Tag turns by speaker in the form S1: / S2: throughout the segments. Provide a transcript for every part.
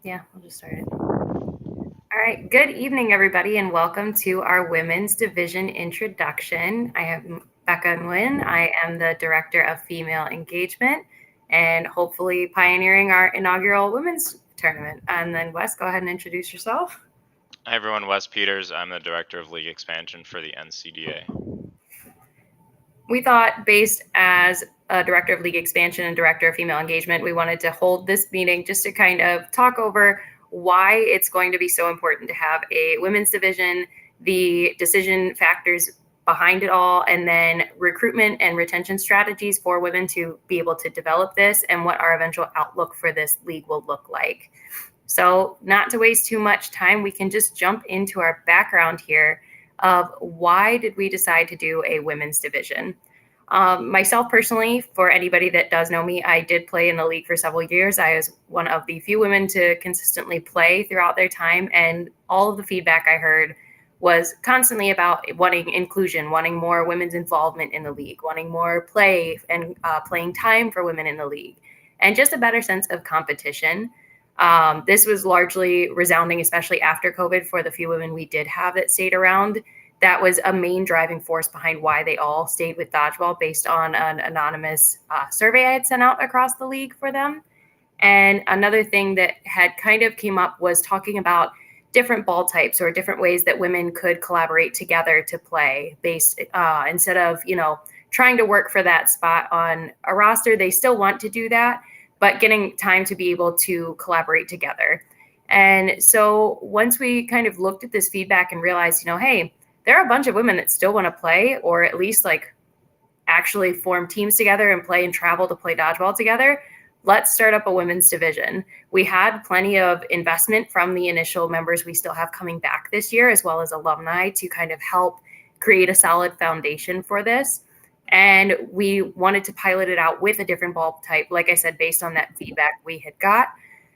S1: Yeah, we'll just start it. All right. Good evening, everybody, and welcome to our women's division introduction. I am Becca Nguyen. I am the Director of Female Engagement and hopefully pioneering our inaugural women's tournament. And then, Wes, go ahead and introduce yourself.
S2: Hi everyone, Wes Peters. I'm the Director of League Expansion for the NCDA.
S1: We thought, based as a Director of League Expansion and Director of Female Engagement, we wanted to hold this meeting just to kind of talk over why it's going to be so important to have a women's division, the decision factors behind it all, and then recruitment and retention strategies for women to be able to develop this and what our eventual outlook for this league will look like. So, not to waste too much time, we can just jump into our background here of why did we decide to do a women's division. Myself personally, for anybody that does know me, I did play in the league for several years. I was one of the few women to consistently play throughout their time, and all of the feedback I heard was constantly about wanting inclusion, wanting more women's involvement in the league, wanting more play and playing time for women in the league, and just a better sense of competition. This was largely resounding, especially after COVID, for the few women we did have that stayed around. That was a main driving force behind why they all stayed with Dodgeball, based on an anonymous survey I had sent out across the league for them. And another thing that had kind of came up was talking about different ball types or different ways that women could collaborate together to play, based instead of trying to work for that spot on a roster. They still want to do that, but getting time to be able to collaborate together. And so once we kind of looked at this feedback and realized, hey, there are a bunch of women that still want to play, or at least like actually form teams together and play and travel to play dodgeball together. Let's start up a women's division. We had plenty of investment from the initial members we still have coming back this year, as well as alumni, to kind of help create a solid foundation for this. And we wanted to pilot it out with a different ball type, like I said, based on that feedback we had got.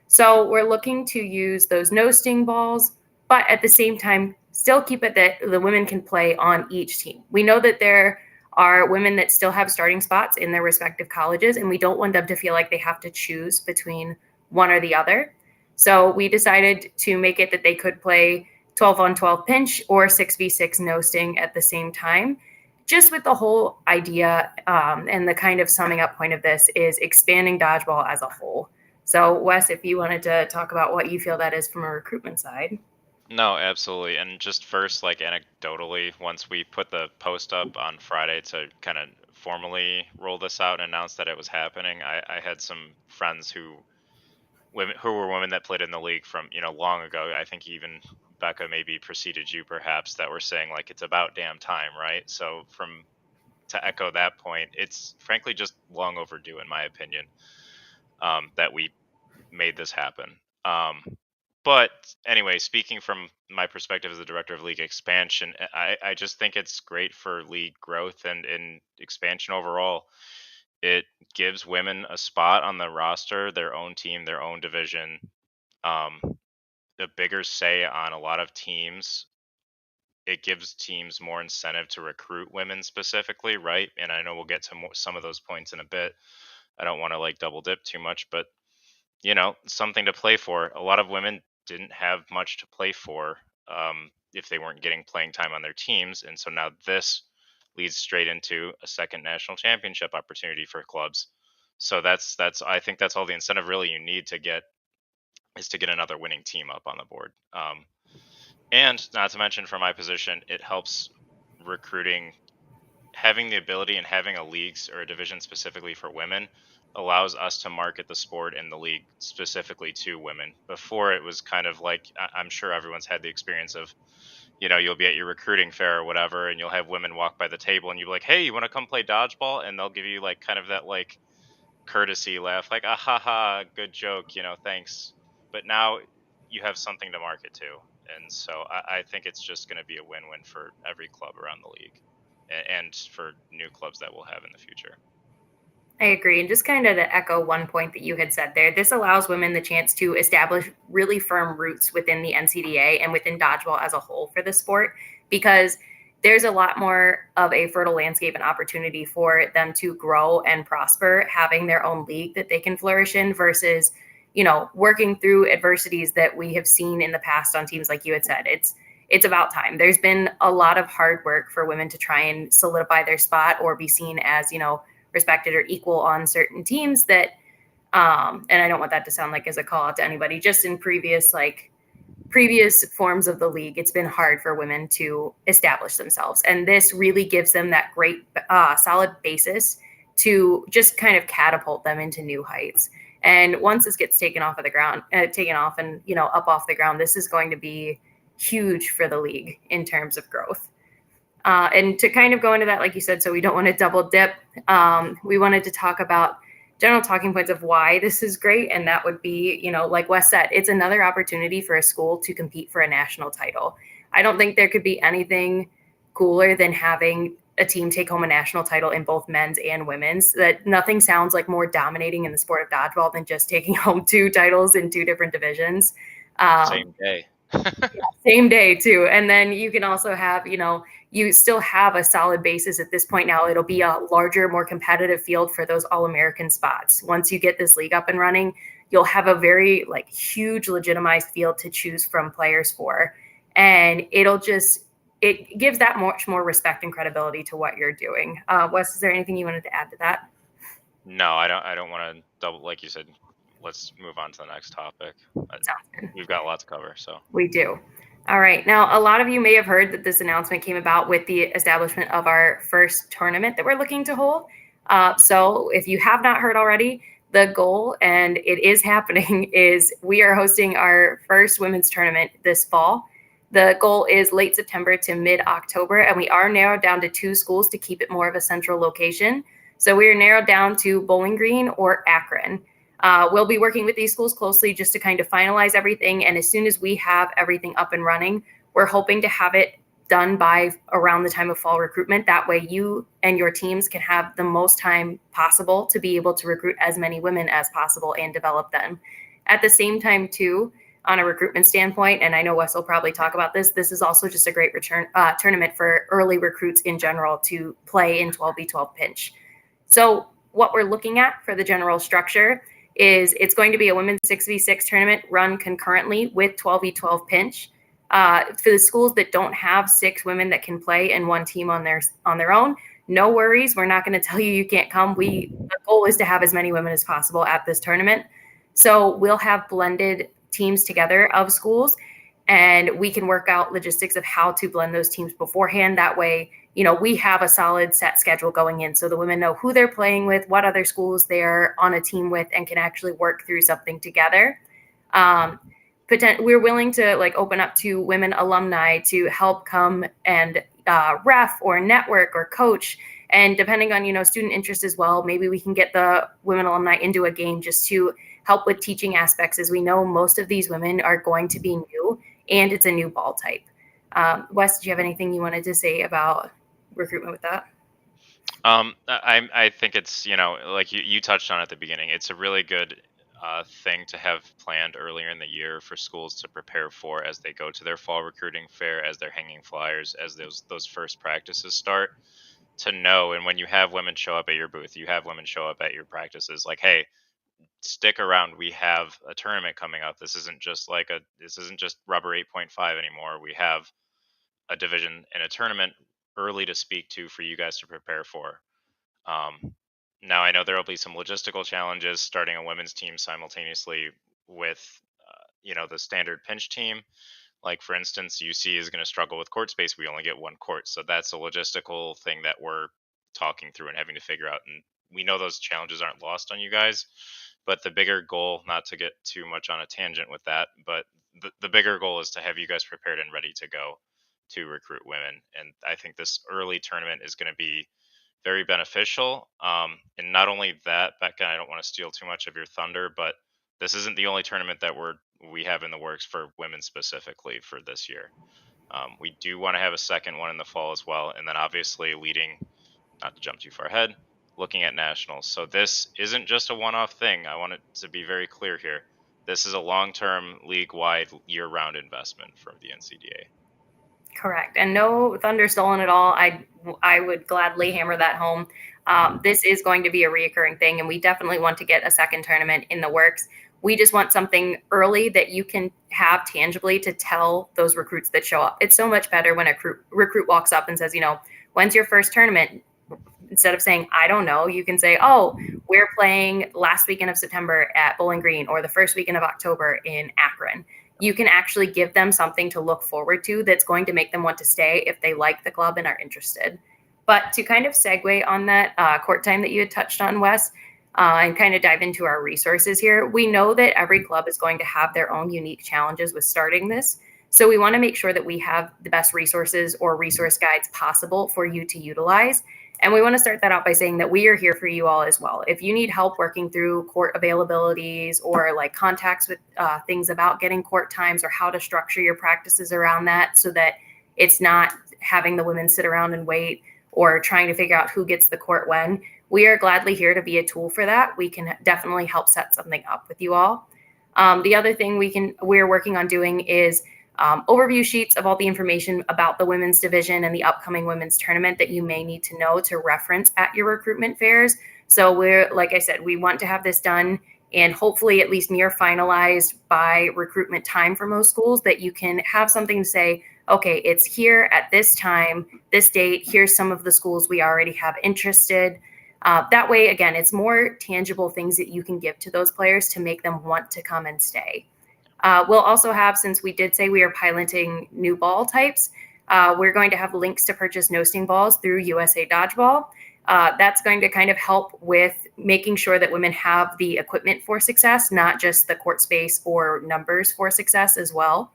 S1: So we're looking to use those Nosting Balls, but at the same time, still keep it that the women can play on each team. We know that there are women that still have starting spots in their respective colleges, and we don't want them to feel like they have to choose between one or the other. So we decided to make it that they could play 12 on 12 pinch or 6v6 Nosting at the same time. Just with the whole idea and the kind of summing up point of this is expanding dodgeball as a whole. So, Wes, if you wanted to talk about what you feel that is from a recruitment side.
S2: No, absolutely. And just first, like anecdotally, once we put the post up on Friday to kind of formally roll this out and announce that it was happening, I had some friends who were women that played in the league from long ago. I think even Becca maybe preceded you, perhaps, that were saying like it's about damn time, right? So to echo that point, it's frankly just long overdue, in my opinion, that we made this happen. But anyway, speaking from my perspective as the director of league expansion, I just think it's great for league growth and in expansion overall. It gives women a spot on the roster, their own team, their own division, um, a bigger say on a lot of teams. It gives teams more incentive to recruit women specifically, right? And I know we'll get to some of those points in a bit. I don't want to like double dip too much, but something to play for. A lot of women didn't have much to play for if they weren't getting playing time on their teams. And so now this leads straight into a second national championship opportunity for clubs. So that's I think that's all the incentive really you need to get is to get another winning team up on the board. And not to mention, from my position, it helps recruiting. Having the ability and having a league or a division specifically for women allows us to market the sport in the league specifically to women. Before, it was kind of like, I'm sure everyone's had the experience of, you'll be at your recruiting fair or whatever, and you'll have women walk by the table and you'll be like, hey, you want to come play dodgeball? And they'll give you like kind of that like courtesy laugh, like, ah ha ha, good joke, thanks. But now you have something to market to. And so I think it's just going to be a win-win for every club around the league and for new clubs that we'll have in the future.
S1: I agree. And just kind of to echo one point that you had said there, this allows women the chance to establish really firm roots within the NCDA and within dodgeball as a whole for the sport, because there's a lot more of a fertile landscape and opportunity for them to grow and prosper, having their own league that they can flourish in versus, working through adversities that we have seen in the past on teams, like you had said. It's about time. There's been a lot of hard work for women to try and solidify their spot or be seen as, respected or equal on certain teams that, and I don't want that to sound like as a call out to anybody, just in previous forms of the league, it's been hard for women to establish themselves. And this really gives them that great, solid basis to just kind of catapult them into new heights. And once this gets taken off and, up off the ground, this is going to be huge for the league in terms of growth. And to kind of go into that, like you said, so we don't want to double dip, we wanted to talk about general talking points of why this is great. And that would be, like Wes said, it's another opportunity for a school to compete for a national title. I don't think there could be anything cooler than having a team take home a national title in both men's and women's. That nothing sounds like more dominating in the sport of dodgeball than just taking home 2 titles in 2 different divisions.
S2: Same day.
S1: Same day too. And then you can also have, you still have a solid basis at this point. Now it'll be a larger, more competitive field for those All-American spots. Once you get this league up and running, you'll have a very huge legitimized field to choose from players for. And it gives that much more respect and credibility to what you're doing. Wes, is there anything you wanted to add to that?
S2: No, I don't want to double, like you said. Let's move on to the next topic. We've got a lot to cover, so.
S1: We do. All right. Now, a lot of you may have heard that this announcement came about with the establishment of our first tournament that we're looking to hold. So if you have not heard already, the goal, and it is happening, is we are hosting our first women's tournament this fall. The goal is late September to mid-October, and we are narrowed down to 2 schools to keep it more of a central location. So we are narrowed down to Bowling Green or Akron. We'll be working with these schools closely just to kind of finalize everything. And as soon as we have everything up and running, we're hoping to have it done by around the time of fall recruitment. That way you and your teams can have the most time possible to be able to recruit as many women as possible and develop them. At the same time, too, on a recruitment standpoint, and I know Wes will probably talk about this is also just a great tournament for early recruits in general to play in 12v12 pinch. So what we're looking at for the general structure is it's going to be a women's 6v6 tournament run concurrently with 12v12 pinch. For the schools that don't have 6 women that can play in one team on their own, no worries. We're not going to tell you can't come. The goal is to have as many women as possible at this tournament. So we'll have blended teams together of schools, and we can work out logistics of how to blend those teams beforehand. That way, we have a solid set schedule going in so the women know who they're playing with, what other schools they're on a team with, and can actually work through something together. We're willing to open up to women alumni to help come and ref or network or coach. And depending on, student interest as well, maybe we can get the women alumni into a game just to help with teaching aspects, as we know most of these women are going to be new and it's a new ball type. Wes, do you have anything you wanted to say about recruitment with that?
S2: I think it's, like you touched on at the beginning, it's a really good thing to have planned earlier in the year for schools to prepare for as they go to their fall recruiting fair, as they're hanging flyers, as those first practices start, to know. And when you have women show up at your booth, you have women show up at your practices, like, hey, stick around, we have a tournament coming up. This isn't just rubber 8.5 anymore. We have a division and a tournament early to speak to for you guys to prepare for. Now I know there will be some logistical challenges starting a women's team simultaneously with the standard pinch team. Like, for instance, UC is going to struggle with court space. We only get 1 court, so that's a logistical thing that we're talking through and having to figure out. And we know those challenges aren't lost on you guys, but the bigger goal, not to get too much on a tangent with that, but the bigger goal is to have you guys prepared and ready to go to recruit women. And I think this early tournament is going to be very beneficial. And not only that, Becca, I don't want to steal too much of your thunder, but this isn't the only tournament that we have in the works for women specifically for this year. We do want to have a second one in the fall as well. And then obviously leading, not to jump too far ahead, looking at nationals. So this isn't just a one-off thing. I want it to be very clear here. This is a long-term, league-wide, year-round investment from the NCDA.
S1: Correct. And no thunder stolen at all. I would gladly hammer that home. This is going to be a reoccurring thing, and we definitely want to get a second tournament in the works. We just want something early that you can have tangibly to tell those recruits that show up. It's so much better when a recruit walks up and says, when's your first tournament? Instead of saying, I don't know, you can say, oh, we're playing last weekend of September at Bowling Green or the first weekend of October in Akron. You can actually give them something to look forward to that's going to make them want to stay if they like the club and are interested. But to kind of segue on that court time that you had touched on, Wes, and kind of dive into our resources here, we know that every club is going to have their own unique challenges with starting this. So we want to make sure that we have the best resources or resource guides possible for you to utilize. And we want to start that out by saying that we are here for you all as well. If you need help working through court availabilities or like contacts with things about getting court times or how to structure your practices around that so that it's not having the women sit around and wait or trying to figure out who gets the court when, we are gladly here to be a tool for that. We can definitely help set something up with you all. The other thing we're working on doing is overview sheets of all the information about the women's division and the upcoming women's tournament that you may need to know to reference at your recruitment fairs. So like I said, we want to have this done and hopefully at least near finalized by recruitment time for most schools, that you can have something to say, okay, it's here at this time, this date, here's some of the schools we already have interested. That way, again, it's more tangible things that you can give to those players to make them want to come and stay. We'll also have, since we did say we are piloting new ball types, we're going to have links to purchase Nosting Balls through USA Dodgeball. That's going to kind of help with making sure that women have the equipment for success, not just the court space or numbers for success as well.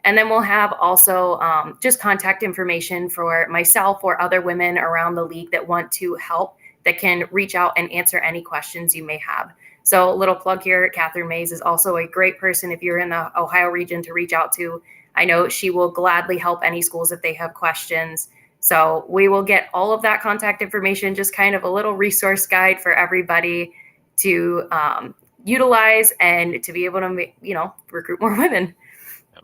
S1: And then we'll have also just contact information for myself or other women around the league that want to help, that can reach out and answer any questions you may have. So a little plug here, Catherine Mays is also a great person if you're in the Ohio region to reach out to. I know she will gladly help any schools if they have questions. So we will get all of that contact information, just kind of a little resource guide for everybody to utilize and to be able to, recruit more women.
S2: Yep.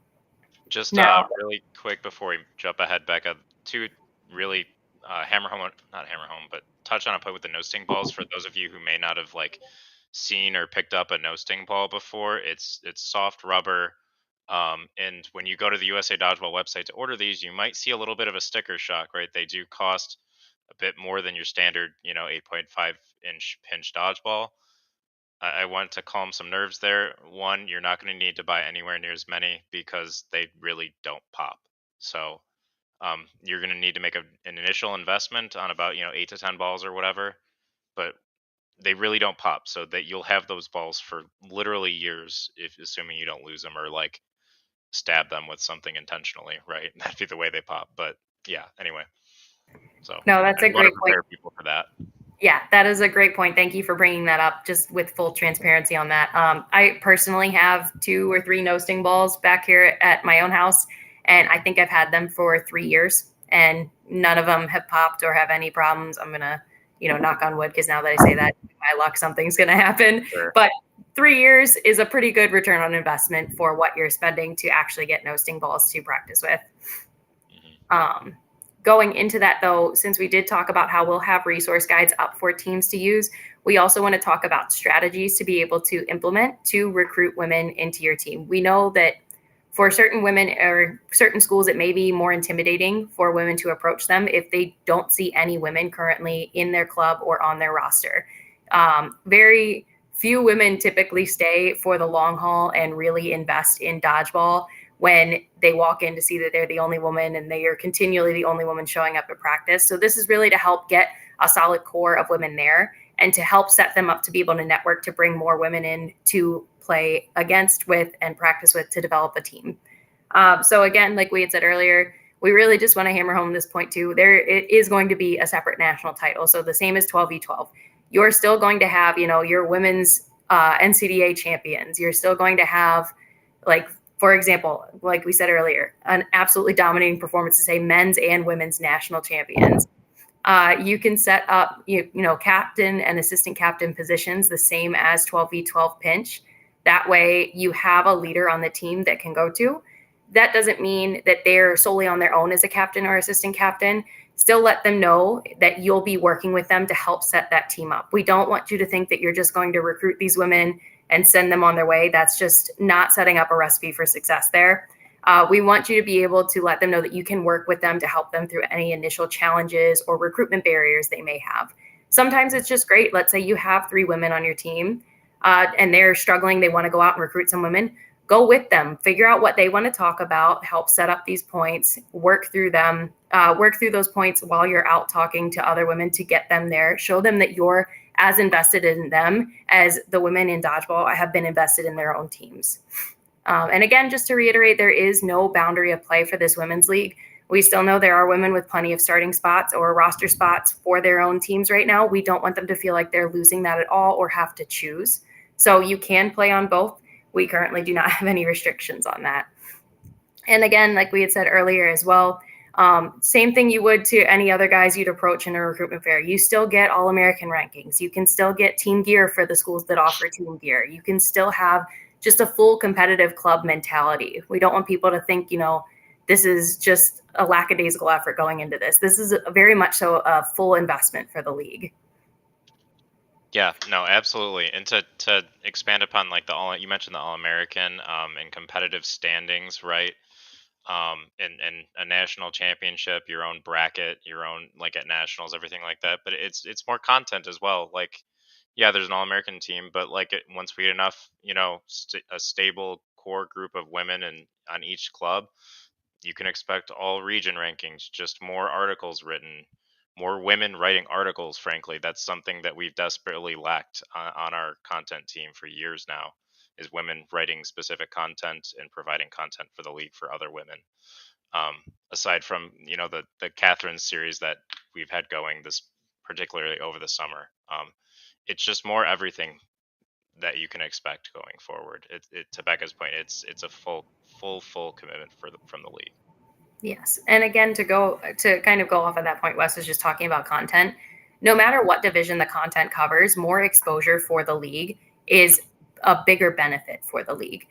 S2: Just
S1: Now,
S2: really quick before we jump ahead, Becca, to really not hammer home, but touch on a point with the Nosting Balls. For those of you who may not have seen or picked up a Nosting Ball before, it's soft rubber. And when you go to the USA Dodgeball website to order these, you might see a little bit of a sticker shock, right? They do cost a bit more than your standard, 8.5 inch pinch dodgeball. I want to calm some nerves there. One, you're not going to need to buy anywhere near as many because they really don't pop. So you're going to need to make an initial investment on about 8 to 10 balls or whatever, but they really don't pop. So that you'll have those balls for literally years, if assuming you don't lose them or stab them with something intentionally, right? That'd be the way they pop. But yeah, anyway. So
S1: no, that's a great point.
S2: Prepare people for that.
S1: Yeah, that is a great point. Thank you for bringing that up, just with full transparency on that. I personally have 2 or 3 Nosting Balls back here at my own house, and I think I've had them for 3 years, and none of them have popped or have any problems. I'm going to, knock on wood, because now that I say that, my luck, something's going to happen.
S2: Sure.
S1: But 3 years is a pretty good return on investment for what you're spending to actually get Nosting Balls to practice with. Mm-hmm. Going into that, though, since we did talk about how we'll have resource guides up for teams to use, we also want to talk about strategies to be able to implement to recruit women into your team. We know that for certain women or certain schools, it may be more intimidating for women to approach them if they don't see any women currently in their club or on their roster. Very few women typically stay for the long haul and really invest in dodgeball when they walk in to see that they're the only woman and they are continually the only woman showing up at practice. So this is really to help get a solid core of women there and to help set them up to be able to network, to bring more women in to play against, with, and practice with, to develop a team. So again, like we had said earlier, we really just want to hammer home this point too. It is going to be a separate national title. So the same as 12v12. You're still going to have, your women's NCDA champions. You're still going to have, for example, like we said earlier, an absolutely dominating performance to say men's and women's national champions. You can set up, captain and assistant captain positions the same as 12v12 pinch. That way you have a leader on the team that can go to. That doesn't mean that they're solely on their own as a captain or assistant captain. Still let them know that you'll be working with them to help set that team up. We don't want you to think that you're just going to recruit these women and send them on their way, that's just not setting up a recipe for success there. We want you to be able to let them know that you can work with them to help them through any initial challenges or recruitment barriers they may have. Sometimes it's just great. Let's say you have 3 women on your team and they're struggling. They want to go out and recruit some women. Go with them, figure out what they want to talk about, help set up these points, work through them, work through those points while you're out talking to other women to get them there. Show them that you're as invested in them as the women in dodgeball have been invested in their own teams. And again, just to reiterate, there is no boundary of play for this women's league. We still know there are women with plenty of starting spots or roster spots for their own teams right now. We don't want them to feel like they're losing that at all or have to choose. So you can play on both. We currently do not have any restrictions on that. And again, like we had said earlier as well, same thing you would to any other guys you'd approach in a recruitment fair. You still get All-American rankings. You can still get team gear for the schools that offer team gear. You can still have just a full competitive club mentality. We don't want people to think, this is just a lackadaisical effort going into this. This is very much so a full investment for the league.
S2: Yeah, no, absolutely. And to expand upon like you mentioned the All-American and competitive standings, right? And a national championship, your own bracket, your own like at nationals, everything like that. But it's more content as well. Like, yeah, there's an All-American team, but like once we get enough, a stable core group of women and on each club, you can expect all region rankings, just more articles written, more women writing articles. Frankly, that's something that we've desperately lacked on our content team for years now, is women writing specific content and providing content for the league for other women. Aside from the Catherine series that we've had going this particularly over the summer, it's just more everything that you can expect going forward. To Becca's point, it's a full commitment from the league.
S1: Yes. And again, to kind of go off of that point, Wes was just talking about content. No matter what division the content covers, more exposure for the league is a bigger benefit for the league.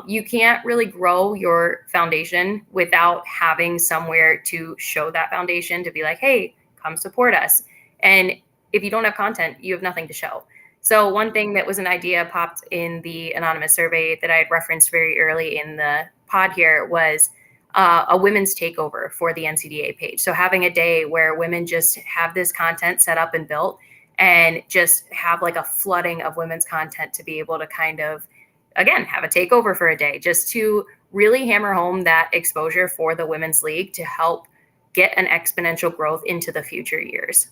S1: You can't really grow your foundation without having somewhere to show that foundation, to be like, hey, come support us. And if you don't have content, you have nothing to show. So one thing that was an idea popped in the anonymous survey that I had referenced very early in the pod here was a women's takeover for the NCDA page. So having a day where women just have this content set up and built and just have like a flooding of women's content to be able to kind of, again, have a takeover for a day, just to really hammer home that exposure for the women's league to help get an exponential growth into the future years.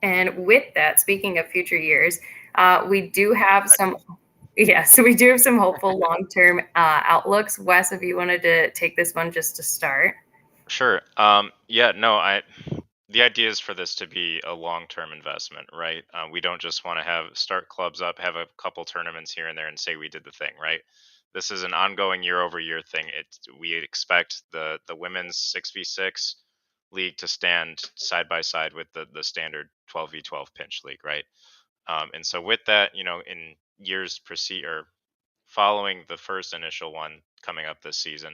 S1: And with that, speaking of future years, we do have some so we do have some hopeful long-term outlooks. Wes, if you wanted to take this one just to start.
S2: Sure. Yeah, no, the idea is for this to be a long-term investment, right? We don't just want to start clubs up, have a couple tournaments here and there and say we did the thing, right? This is an ongoing year-over-year thing. We expect the women's 6v6 league to stand side by side with the standard 12v12 pinch league, right? And so with that, in years following the first initial one coming up this season,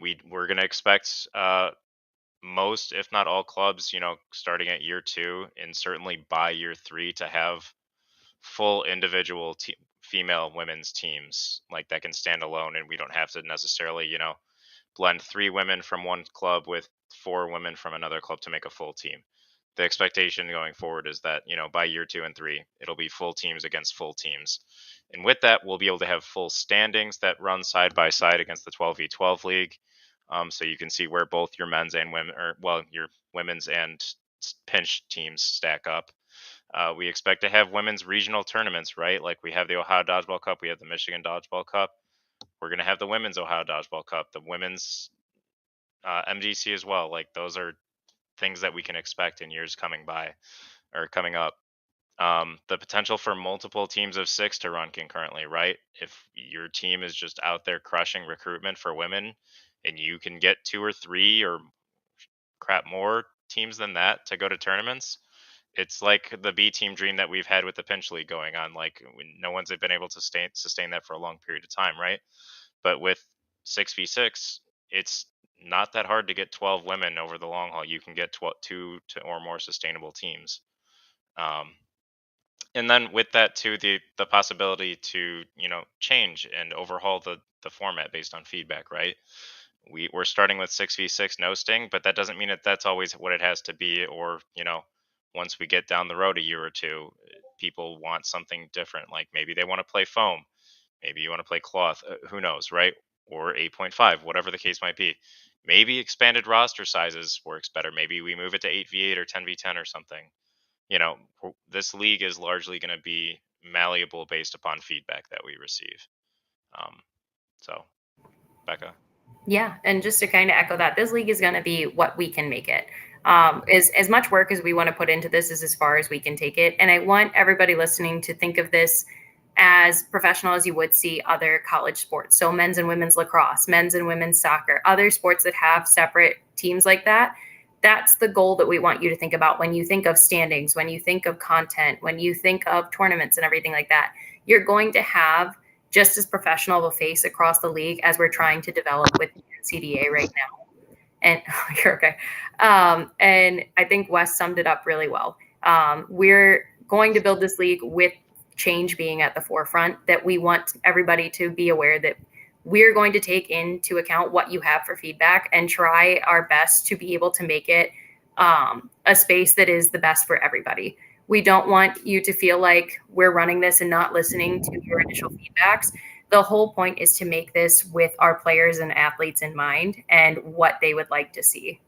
S2: we're going to expect most, if not all clubs, starting at year 2 and certainly by year 3 to have full individual female women's teams like that can stand alone, and we don't have to necessarily, blend 3 women from one club with 4 women from another club to make a full team. The expectation going forward is that, by year 2 and 3, it'll be full teams against full teams. And with that, we'll be able to have full standings that run side by side against the 12v12 league. So you can see where both your men's and your women's and pinch teams stack up. We expect to have women's regional tournaments, right? Like we have the Ohio Dodgeball Cup, we have the Michigan Dodgeball Cup. We're going to have the women's Ohio Dodgeball Cup, the women's MDC as well. Like those are things that we can expect in years coming up. The potential for multiple teams of 6 to run concurrently, right? If your team is just out there crushing recruitment for women and you can get 2 or 3 or more teams than that to go to tournaments, it's like the B team dream that we've had with the pinch league going on. Like no one's been able to sustain that for a long period of time, right? But with 6v6, it's not that hard to get 12 women over the long haul. You can get 2 or more sustainable teams. And then with that too, the possibility to change and overhaul the format based on feedback, right? We're starting with 6v6 no sting, but that doesn't mean that that's always what it has to be. Or once we get down the road a year or two, people want something different. Like maybe they want to play foam, maybe you want to play cloth. Who knows, right? Or 8.5, whatever the case might be. Maybe expanded roster sizes works better. Maybe we move it to 8v8 or 10v10 or something. This league is largely going to be malleable based upon feedback that we receive. So, Becca.
S1: Yeah, and just to kind of echo that, this league is going to be what we can make it. As much work as we want to put into this is as far as we can take it. And I want everybody listening to think of this as professional as you would see other college sports. So men's and women's lacrosse, men's and women's soccer, other sports that have separate teams like that. That's the goal that we want you to think about when you think of standings, when you think of content, when you think of tournaments and everything like that. You're going to have just as professional of a face across the league as we're trying to develop with the NCDA right now. And you're okay. And I think Wes summed it up really well. We're going to build this league with change being at the forefront, that we want everybody to be aware that we're going to take into account what you have for feedback and try our best to be able to make it a space that is the best for everybody. We don't want you to feel like we're running this and not listening to your initial feedbacks. The whole point is to make this with our players and athletes in mind and what they would like to see.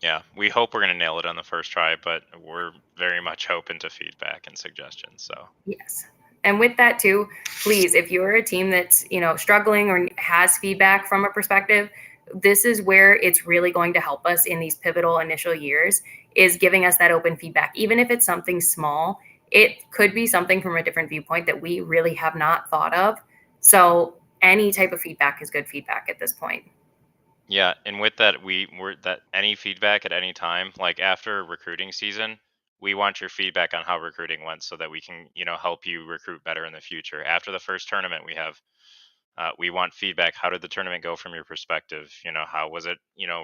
S2: Yeah, we hope we're going to nail it on the first try, but we're very much open to feedback and suggestions. So
S1: yes. And with that too, please, if you're a team that's, struggling or has feedback from a perspective, this is where it's really going to help us in these pivotal initial years, is giving us that open feedback. Even if it's something small, it could be something from a different viewpoint that we really have not thought of. So any type of feedback is good feedback at this point.
S2: yeah, and with that, we're that any feedback at any time, like after recruiting season, we want your feedback on how recruiting went so that we can, help you recruit better in the future. After the first tournament, we want feedback. How did the tournament go from your perspective? How was it,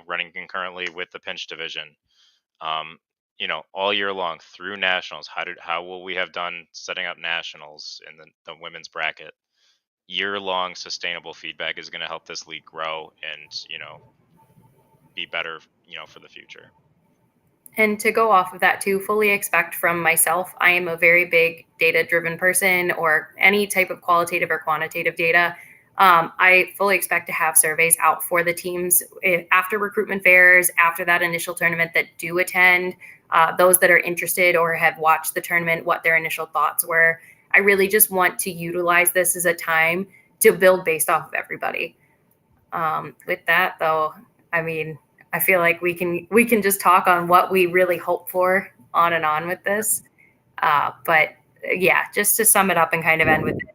S2: running concurrently with the pinch division? All year long through nationals, how will we have done setting up nationals in the women's bracket? Year long sustainable feedback is going to help this league grow and be better for the future.
S1: And to go off of that too, fully expect from myself, I am a very big data driven person, or any type of qualitative or quantitative data. I fully expect to have surveys out for the teams after recruitment fairs, after that initial tournament, that do attend, those that are interested or have watched the tournament, what their initial thoughts were. I really just want to utilize this as a time to build based off of everybody. With that though, I feel like we can just talk on what we really hope for on and on with this. But yeah, just to sum it up and kind of end with it,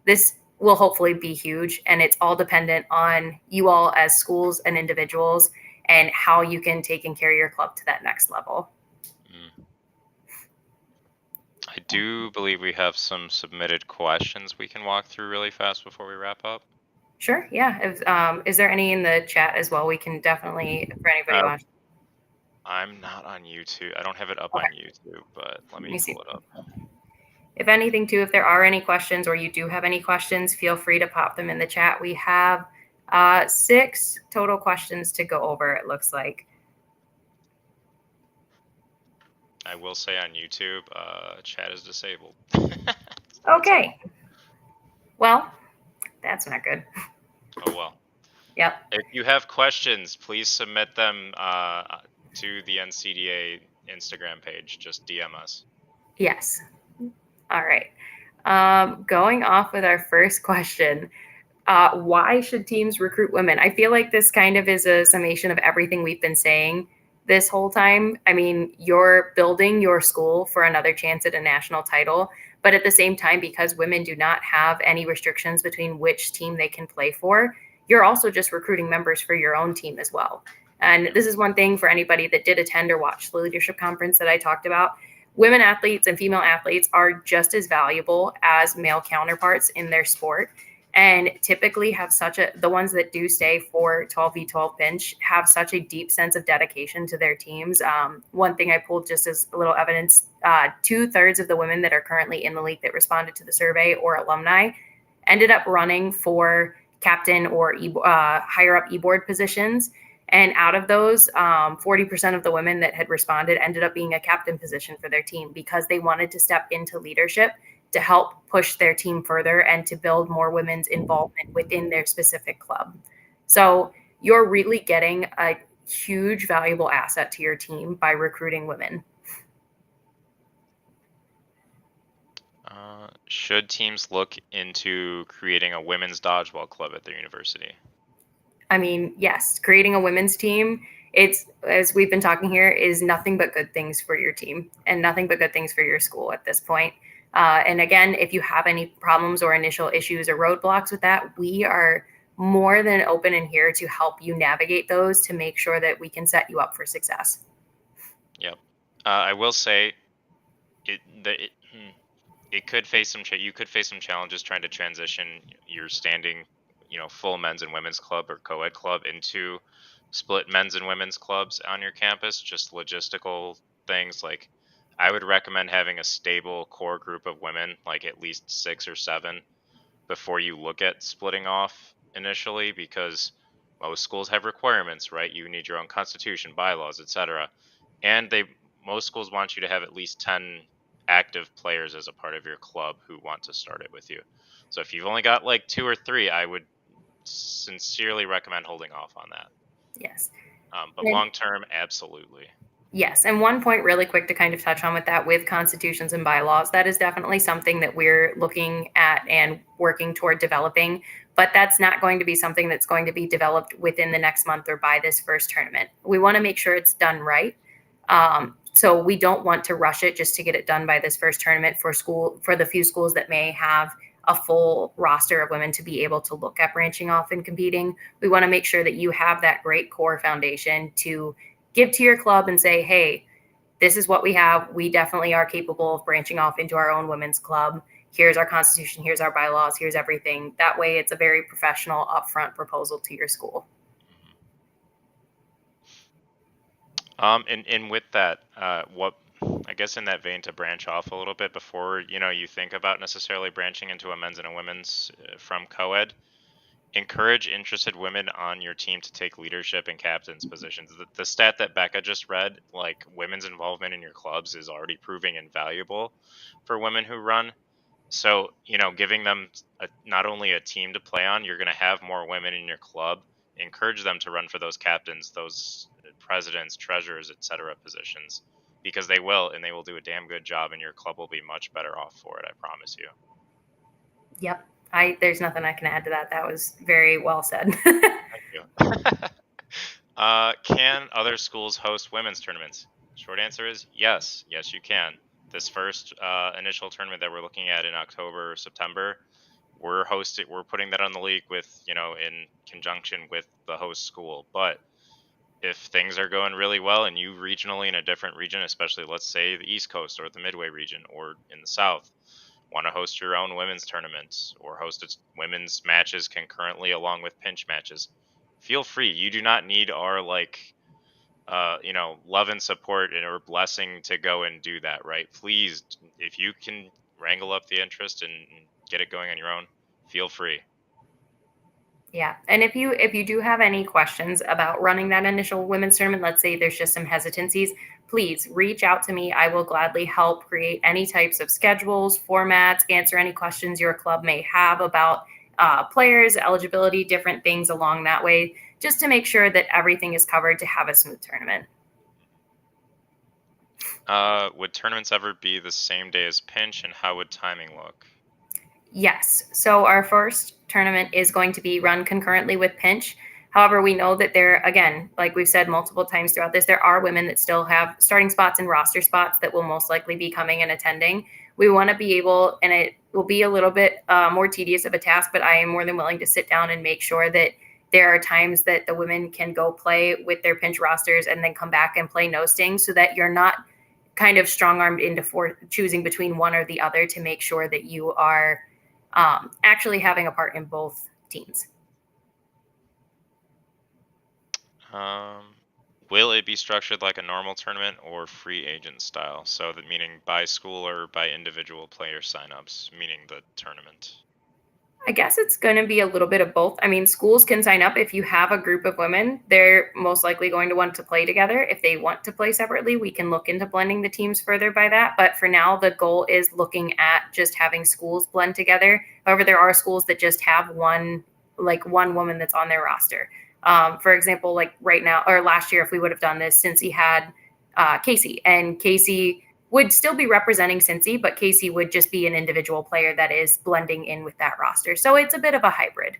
S1: this will hopefully be huge, and it's all dependent on you all as schools and individuals and how you can take and carry your club to that next level.
S2: I do believe we have some submitted questions we can walk through really fast before we wrap up.
S1: Sure. Yeah. Is there any in the chat as well? We can definitely, for anybody watching.
S2: I'm not on YouTube. I don't have it up on YouTube, but let me pull it up.
S1: If anything too, if there are any questions or you do have any questions, feel free to pop them in the chat. We have 6 total questions to go over, it looks like.
S2: I will say on YouTube, chat is disabled.
S1: Okay. Well, that's not good.
S2: Oh, well.
S1: Yep.
S2: If you have questions, please submit them to the NCDA Instagram page. Just DM us.
S1: Yes. All right. Going off with our first question, why should teams recruit women? I feel like this kind of is a summation of everything we've been saying this whole time. I mean, you're building your school for another chance at a national title, but at the same time, because women do not have any restrictions between which team they can play for, you're also just recruiting members for your own team as well. And this is one thing for anybody that did attend or watch the leadership conference that I talked about. Women athletes and female athletes are just as valuable as male counterparts in their sport. and typically have the ones that do stay for 12v12 pinch have such a deep sense of dedication to their teams. One thing I pulled just as a little evidence, 2/3 of the women that are currently in the league that responded to the survey or alumni ended up running for captain or higher up e-board positions. And out of those, 40% of the women that had responded ended up being a captain position for their team because they wanted to step into leadership to help push their team further and to build more women's involvement within their specific club. So you're really getting a huge valuable asset to your team by recruiting women.
S2: Should teams look into creating a women's dodgeball club at their university?
S1: I mean, yes, creating a women's team, it's, as we've been talking here, is nothing but good things for your team and nothing but good things for your school at this point. And again, if you have any problems or initial issues or roadblocks with that, we are more than open and here to help you navigate those to make sure that we can set you up for success.
S2: Yep. I will say it could face you could face some challenges trying to transition your standing, full men's and women's club or co-ed club into split men's and women's clubs on your campus. Just logistical things. Like, I would recommend having a stable core group of women, like at least 6 or 7, before you look at splitting off initially, because most schools have requirements, right? You need your own constitution, bylaws, etc. And most schools want you to have at least 10 active players as a part of your club who want to start it with you. So if you've only got like 2 or 3, I would sincerely recommend holding off on that.
S1: Yes.
S2: But long term, absolutely.
S1: Yes. And one point really quick to kind of touch on with that, with constitutions and bylaws, that is definitely something that we're looking at and working toward developing. But that's not going to be something that's going to be developed within the next month or by this first tournament. We want to make sure it's done right. So we don't want to rush it just to get it done by this first tournament for the few schools that may have a full roster of women to be able to look at branching off and competing. We want to make sure that you have that great core foundation to give to your club and say, hey, this is what we have. We definitely are capable of branching off into our own women's club. Here's our constitution. Here's our bylaws. Here's everything. That way it's a very professional upfront proposal to your school.
S2: And with that, what I guess in that vein, to branch off a little bit before you think about necessarily branching into a men's and a women's from co-ed, encourage interested women on your team to take leadership and captain's positions. The stat that Becca just read, like women's involvement in your clubs, is already proving invaluable for women who run. So giving them not only a team to play on, you're going to have more women in your club. Encourage them to run for those captains, those presidents, treasurers, etc. positions, because they will, and they will do a damn good job, and your club will be much better off for it. I promise you.
S1: Yep. There's nothing I can add to that. That was very well said.
S2: Thank you. Can other schools host women's tournaments? Short answer is yes. Yes, you can. This first initial tournament that we're looking at in October or September, we're putting that on the league with, in conjunction with the host school. But if things are going really well and you regionally in a different region, especially let's say the East Coast or the Midway region or in the South, want to host your own women's tournament or host women's matches concurrently along with pinch matches, feel free. You do not need our love and support or blessing to go and do that, right? Please, if you can wrangle up the interest and get it going on your own, feel free.
S1: Yeah. And if you do have any questions about running that initial women's tournament, let's say there's just some hesitancies, please reach out to me. I will gladly help create any types of schedules, formats, answer any questions your club may have about players, eligibility, different things along that way, just to make sure that everything is covered to have a smooth tournament.
S2: Would tournaments ever be the same day as pinch, and how would timing look?
S1: Yes. So our first tournament is going to be run concurrently with pinch. However, we know that there, again, like we've said multiple times throughout this, there are women that still have starting spots and roster spots that will most likely be coming and attending. We want to be able, and it will be a little bit more tedious of a task, but I am more than willing to sit down and make sure that there are times that the women can go play with their pinch rosters and then come back and play Nosting, so that you're not kind of strong-armed into choosing between one or the other, to make sure that you are actually having a part in both teams.
S2: Will it be structured like a normal tournament or free agent style? So that meaning by school or by individual player signups, meaning the tournament.
S1: I guess it's going to be a little bit of both. I mean, schools can sign up if you have a group of women. They're most likely going to want to play together. If they want to play separately, we can look into blending the teams further by that. But for now, the goal is looking at just having schools blend together. However, there are schools that just have one woman that's on their roster. For example, like right now or last year, if we would have done this, since he had Casey, and Casey would still be representing Cincy, but Casey would just be an individual player that is blending in with that roster. So it's a bit of a hybrid.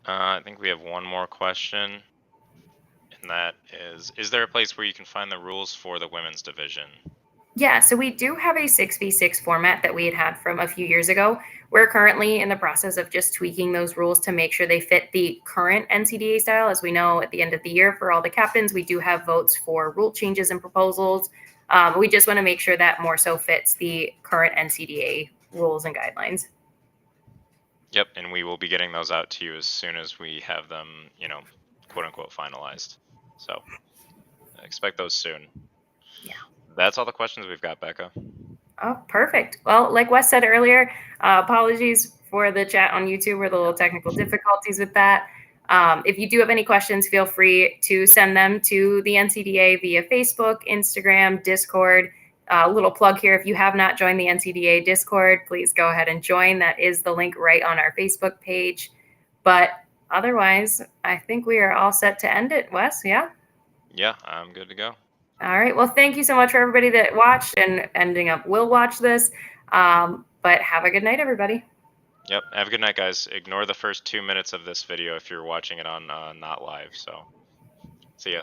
S2: I think we have one more question, and that is there a place where you can find the rules for the women's division?
S1: Yeah, so we do have a 6v6 format that we had from a few years ago. We're currently in the process of just tweaking those rules to make sure they fit the current NCDA style. As we know, at the end of the year for all the captains, we do have votes for rule changes and proposals. We just want to make sure that more so fits the current NCDA rules and guidelines.
S2: Yep, and we will be getting those out to you as soon as we have them, quote unquote finalized. So expect those soon.
S1: Yeah.
S2: That's all the questions we've got, Becca.
S1: Oh, perfect. Well, like Wes said earlier, apologies for the chat on YouTube or the little technical difficulties with that. If you do have any questions, feel free to send them to the NCDA via Facebook, Instagram, Discord. A little plug here. If you have not joined the NCDA Discord, please go ahead and join. That is the link right on our Facebook page. But otherwise, I think we are all set to end it, Wes. Yeah?
S2: Yeah, I'm good to go.
S1: All right. Well, thank you so much for everybody that watched and ending up will watch this. But have a good night, everybody.
S2: Yep. Have a good night, guys. Ignore the first 2 minutes of this video if you're watching it on not live. So, see ya.